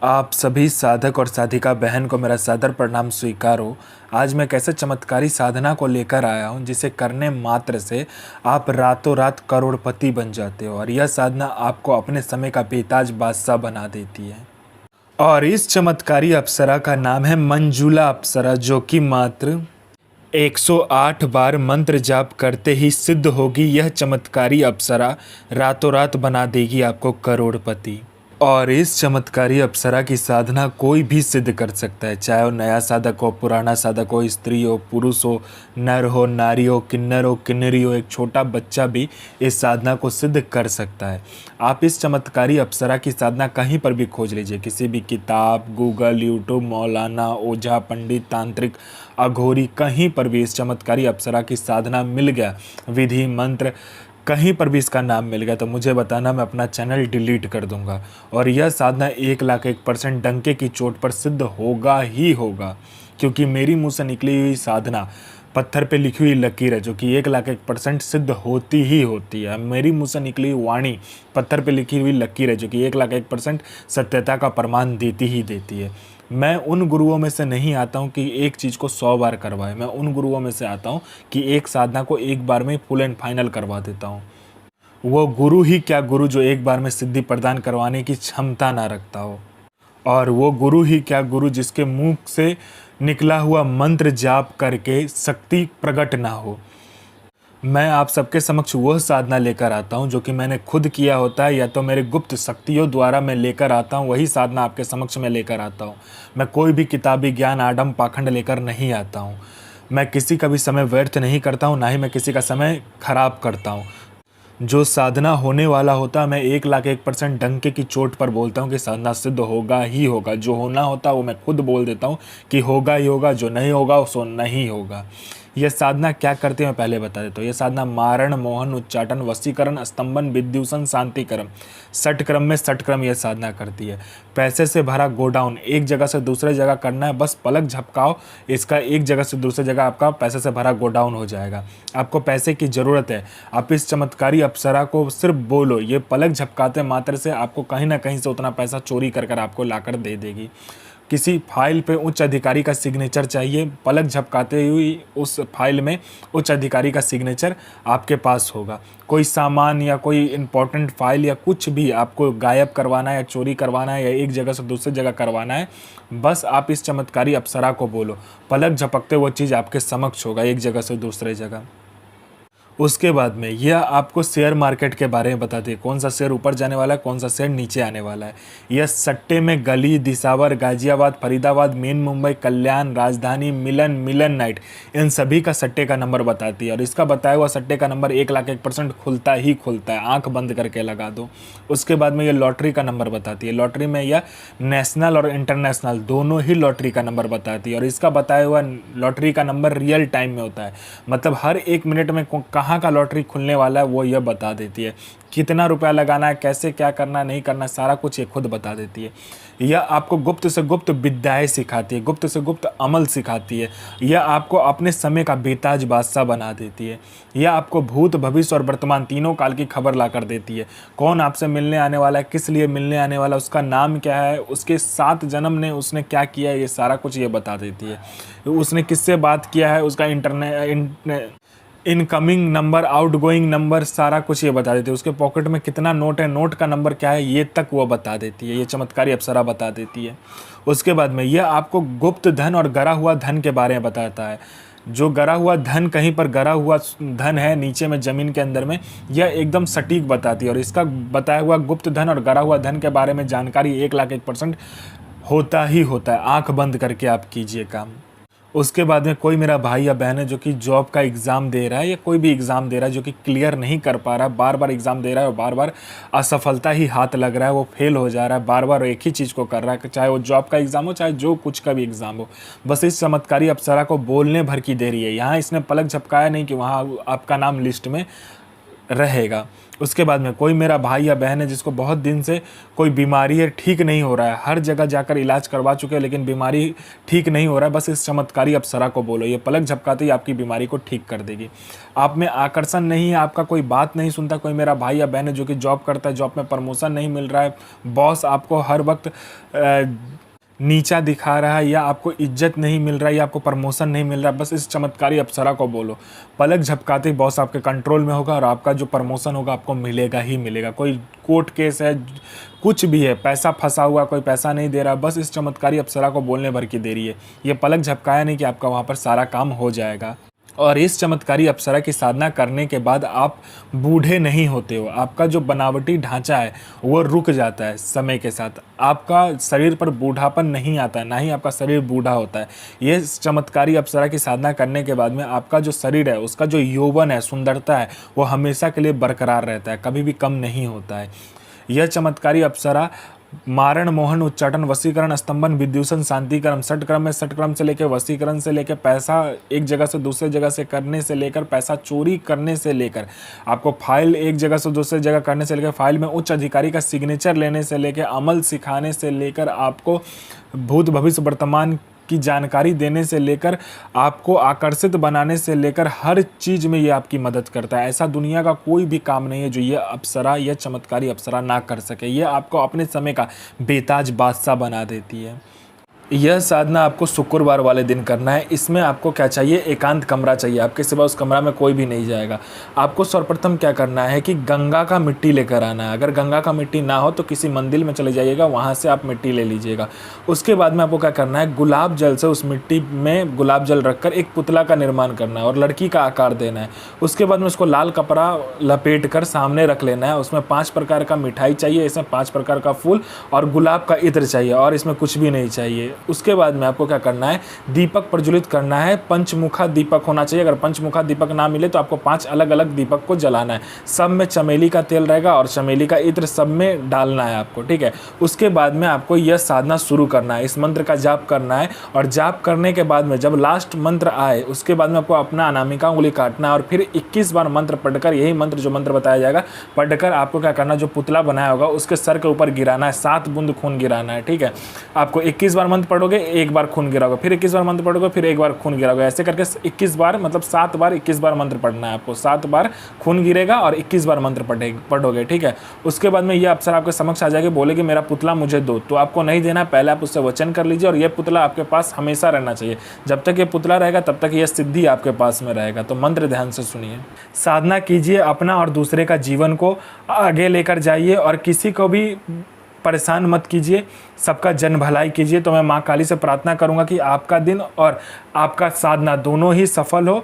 आप सभी साधक और साधिका बहन को मेरा सादर प्रणाम स्वीकारो। आज मैं कैसे चमत्कारी साधना को लेकर आया हूँ जिसे करने मात्र से आप रातों रात करोड़पति बन जाते हो और यह साधना आपको अपने समय का बेताज बादशाह बना देती है। और इस चमत्कारी अप्सरा का नाम है मंजुला अप्सरा, जो कि मात्र 108 बार मंत्र जाप करते ही सिद्ध होगी। यह चमत्कारी अप्सरा रातों रात बना देगी आपको करोड़पति। और इस चमत्कारी अप्सरा की साधना कोई भी सिद्ध कर सकता है, चाहे वो नया साधक हो, पुराना साधक हो, स्त्री हो, पुरुष हो, नर हो, नारी हो, किन्नर हो, किन्नरी हो, एक छोटा बच्चा भी इस साधना को सिद्ध कर सकता है। आप इस चमत्कारी अप्सरा की साधना कहीं पर भी खोज लीजिए, किसी भी किताब, गूगल, यूट्यूब, मौलाना, ओझा, पंडित, तांत्रिक, अघोरी, कहीं पर भी इस चमत्कारी अप्सरा की साधना मिल गया, विधि मंत्र कहीं पर भी इसका नाम मिल गया तो मुझे बताना, मैं अपना चैनल डिलीट कर दूंगा। और यह साधना 1,01% डंके की चोट पर सिद्ध होगा ही होगा, क्योंकि मेरी मुंह से निकली हुई साधना पत्थर पे लिखी हुई लकीर है, जो कि 1,01% सिद्ध होती ही होती है। मेरी मुंह से निकली हुई वाणी पत्थर पे लिखी हुई लकीर है, जो कि 1,01% सत्यता का प्रमाण देती ही देती है। मैं उन गुरुओं में से नहीं आता हूँ कि एक चीज़ को 100 बार करवाए। मैं उन गुरुओं में से आता हूँ कि एक साधना को एक बार में फुल एंड फाइनल करवा देता हूँ। वो गुरु ही क्या गुरु जो एक बार में सिद्धि प्रदान करवाने की क्षमता ना रखता हो, और वो गुरु ही क्या गुरु जिसके मुंह से निकला हुआ मंत्र जाप करके शक्ति प्रकट ना हो। मैं आप सबके समक्ष वह साधना लेकर आता हूँ जो कि मैंने खुद किया होता है, या तो मेरे गुप्त शक्तियों द्वारा मैं लेकर आता हूँ, वही साधना आपके समक्ष में लेकर आता हूँ। मैं कोई भी किताबी ज्ञान, आडम पाखंड लेकर नहीं आता हूँ। मैं किसी का भी समय व्यर्थ नहीं करता हूँ, ना ही मैं किसी का समय खराब करता हूँ। जो साधना होने वाला होता मैं 1,01% डंके की चोट पर बोलता हूँ कि साधना सिद्ध होगा ही होगा। जो होना होता वो मैं खुद बोल देता हूँ कि होगा ही होगा, जो नहीं होगा सो नहीं होगा। यह साधना क्या करती है मैं पहले बता देता हूँ। यह साधना मारण, मोहन, उच्चाटन, वशीकरण, स्तंभन, विद्युषण, शांतिक्रम, षटक्रम में षटक्रम यह साधना करती है। पैसे से भरा गोडाउन एक जगह से दूसरे जगह करना है, बस पलक झपकाओ, इसका एक जगह से दूसरी जगह आपका पैसे से भरा गोडाउन हो जाएगा। आपको पैसे की ज़रूरत है, आप इस चमत्कारी अप्सरा को सिर्फ बोलो, ये पलक झपकाते मात्र से आपको कहीं ना कहीं से उतना पैसा चोरी कर कर आपको लाकर दे देगी। किसी फाइल पे उच्च अधिकारी का सिग्नेचर चाहिए, पलक झपकाते हुई उस फाइल में उच्च अधिकारी का सिग्नेचर आपके पास होगा। कोई सामान या कोई इम्पोर्टेंट फाइल या कुछ भी आपको गायब करवाना है या चोरी करवाना है या एक जगह से दूसरी जगह करवाना है, बस आप इस चमत्कारी अप्सरा को बोलो, पलक झपकते वो चीज़ आपके समक्ष होगा एक जगह से दूसरे जगह। उसके बाद में यह आपको शेयर मार्केट के बारे में बताती है, कौन सा शेयर ऊपर जाने वाला है, कौन सा शेयर नीचे आने वाला है। यह सट्टे में गली, दिसावर, गाजियाबाद, फरीदाबाद, मेन मुंबई, कल्याण, राजधानी, मिलन, मिलन नाइट, इन सभी का सट्टे का नंबर बताती है। और इसका बताया हुआ सट्टे का नंबर 1,01% खुलता ही खुलता है, आंख बंद करके लगा दो। उसके बाद में यह लॉटरी का नंबर बताती है। लॉटरी में यह नेशनल और इंटरनेशनल दोनों ही लॉटरी का नंबर बताती है। और इसका बताया हुआ लॉटरी का नंबर रियल टाइम में होता है, मतलब हर 1 मिनट में कहाँ का लॉटरी खुलने वाला है वो यह बता देती है। कितना रुपया लगाना है, कैसे क्या करना नहीं करना, सारा कुछ ये खुद बता देती है। यह आपको गुप्त से गुप्त विद्याएं सिखाती है, गुप्त से गुप्त अमल सिखाती है। यह आपको अपने समय का बेताज बादशाह बना देती है। यह आपको भूत, भविष्य और वर्तमान तीनों काल की खबर ला कर देती है। कौन आपसे मिलने आने वाला है, किस लिए मिलने आने वाला, उसका नाम क्या है, उसके 7 जन्म ने उसने क्या किया है, ये सारा कुछ ये बता देती है। उसने किससे बात किया है, उसका इनकमिंग नंबर, आउटगोइंग नंबर, सारा कुछ ये बता देती है। उसके पॉकेट में कितना नोट है, नोट का नंबर क्या है, ये तक वो बता देती है। ये चमत्कारी अप्सरा बता देती है। उसके बाद में यह आपको गुप्त धन और गरा हुआ धन के बारे में बताता है। जो गरा हुआ धन, कहीं पर गरा हुआ धन है नीचे में ज़मीन के अंदर में, यह एकदम सटीक बताती है। और इसका बताया हुआ गुप्त धन और गरा हुआ धन के बारे में जानकारी 1,01% होता ही होता है। आँख बंद करके आप कीजिए काम। उसके बाद में कोई मेरा भाई या बहन है जो कि जॉब का एग्ज़ाम दे रहा है या कोई भी एग्ज़ाम दे रहा है, जो कि क्लियर नहीं कर पा रहा है, बार बार एग्ज़ाम दे रहा है और बार बार असफलता ही हाथ लग रहा है, वो फेल हो जा रहा है, बार बार एक ही चीज़ को कर रहा है, चाहे वो जॉब का एग्ज़ाम हो, चाहे जो कुछ का भी एग्ज़ाम हो। बस इस चमत्कारी अप्सरा को बोलने भर की देरी है। यहाँ इसने पलक झपकाया नहीं कि वहाँ आपका नाम लिस्ट में रहेगा। उसके बाद में कोई मेरा भाई या बहन है जिसको बहुत दिन से कोई बीमारी है, ठीक नहीं हो रहा है, हर जगह जाकर इलाज करवा चुके हैं लेकिन बीमारी ठीक नहीं हो रहा है, बस इस चमत्कारी अप्सरा को बोलो, ये पलक झपकाते ही आपकी बीमारी को ठीक कर देगी। आप में आकर्षण नहीं है, आपका कोई बात नहीं सुनता, कोई मेरा भाई या बहन है जो कि जॉब करता है, जॉब में प्रमोशन नहीं मिल रहा है, बॉस आपको हर वक्त नीचा दिखा रहा है, या आपको इज्जत नहीं मिल रहा है, या आपको प्रमोशन नहीं मिल रहा है, बस इस चमत्कारी अप्सरा को बोलो, पलक झपकाते ही बॉस आपके कंट्रोल में होगा और आपका जो प्रमोशन होगा आपको मिलेगा ही मिलेगा। कोई कोर्ट केस है, कुछ भी है, पैसा फंसा हुआ, कोई पैसा नहीं दे रहा, बस इस चमत्कारी अप्सरा को बोलने भर की देरी है। ये पलक झपकाया नहीं कि आपका वहाँ पर सारा काम हो जाएगा। और इस चमत्कारी अप्सरा की साधना करने के बाद आप बूढ़े नहीं होते हो, आपका जो बनावटी ढांचा है वो रुक जाता है समय के साथ, आपका शरीर पर बूढ़ापन नहीं आता है, ना ही आपका शरीर बूढ़ा होता है। ये चमत्कारी अप्सरा की साधना करने के बाद में आपका जो शरीर है, उसका जो यौवन है, सुंदरता है, वो हमेशा के लिए बरकरार रहता है, कभी भी कम नहीं होता है। यह चमत्कारी अप्सरा मारण, मोहन, उच्चाटन, वशीकरण, स्तंभन, विद्युषण, शांतिकरण, षटक्रम में षटक्रम से लेकर वशीकरण से लेकर पैसा एक जगह से दूसरे जगह से करने से लेकर पैसा चोरी करने से लेकर आपको फाइल एक जगह से दूसरे जगह करने से लेकर फाइल में उच्च अधिकारी का सिग्नेचर लेने से लेकर अमल सिखाने से लेकर आपको भूत भविष्य वर्तमान की जानकारी देने से लेकर आपको आकर्षित बनाने से लेकर हर चीज़ में ये आपकी मदद करता है। ऐसा दुनिया का कोई भी काम नहीं है जो ये अप्सरा, ये चमत्कारी अप्सरा ना कर सके। ये आपको अपने समय का बेताज बादशाह बना देती है। यह साधना आपको शुक्रवार वाले दिन करना है। इसमें आपको क्या चाहिए, एकांत कमरा चाहिए, आपके सिवा उस कमरा में कोई भी नहीं जाएगा। आपको सर्वप्रथम क्या करना है कि गंगा का मिट्टी लेकर आना है। अगर गंगा का मिट्टी ना हो तो किसी मंदिर में चले जाइएगा, वहाँ से आप मिट्टी ले लीजिएगा। उसके बाद में आपको क्या करना है, गुलाब जल से उस मिट्टी में गुलाब जल रखकर एक पुतला का निर्माण करना है और लड़की का आकार देना है। उसके बाद में उसको लाल कपड़ा लपेट कर सामने रख लेना है। उसमें 5 प्रकार का मिठाई चाहिए, इसमें 5 प्रकार का फूल और गुलाब का इत्र चाहिए, और इसमें कुछ भी नहीं चाहिए। उसके बाद में आपको क्या करना है, दीपक प्रज्वलित करना है। पंचमुखा दीपक होना चाहिए। अगर पंचमुखा दीपक ना मिले तो आपको 5 अलग अलग दीपक को जलाना है। सब में चमेली का तेल रहेगा और चमेली का इत्र सब में डालना है आपको, ठीक है। उसके बाद में आपको यह साधना शुरू करना है, इस मंत्र का जाप करना है। और जाप करने के बाद में जब लास्ट मंत्र आए उसके बाद में आपको अपना अनामिका उंगली काटना है और फिर 21 बार मंत्र पढ़कर, यही मंत्र जो मंत्र बताया जाएगा पढ़कर आपको क्या करना है, जो पुतला बनाया होगा उसके सर के ऊपर गिराना है। 7 बूंद खून गिराना है, ठीक है। आपको 21 बार मंत्र पढ़ोगे, एक बार खून गिराओगे, फिर 21 बार मंत्र पढ़ोगे, फिर एक बार खून गिराओगे। ऐसे करके 21 बार, मतलब 7 बार 21 बार मंत्र पढ़ना है आपको। 7 बार खून गिरेगा और 21 बार मंत्र पढ़ोगे, ठीक है। उसके बाद में ये अप्सरा आपके समक्ष आ जाएगी, बोलेगी मेरा पुतला मुझे दो। तो आपको नहीं देना, पहले आप उससे वचन कर लीजिए और ये पुतला आपके पास हमेशा रहना चाहिए। जब तक ये पुतला रहेगा तब तक ये सिद्धि आपके पास में रहेगा। तो मंत्र ध्यान से सुनिए, साधना कीजिए, अपना और दूसरे का जीवन को आगे लेकर जाइए और किसी को भी परेशान मत कीजिए, सबका जन भलाई कीजिए। तो मैं माँ काली से प्रार्थना करूंगा कि आपका दिन और आपका साधना दोनों ही सफल हो।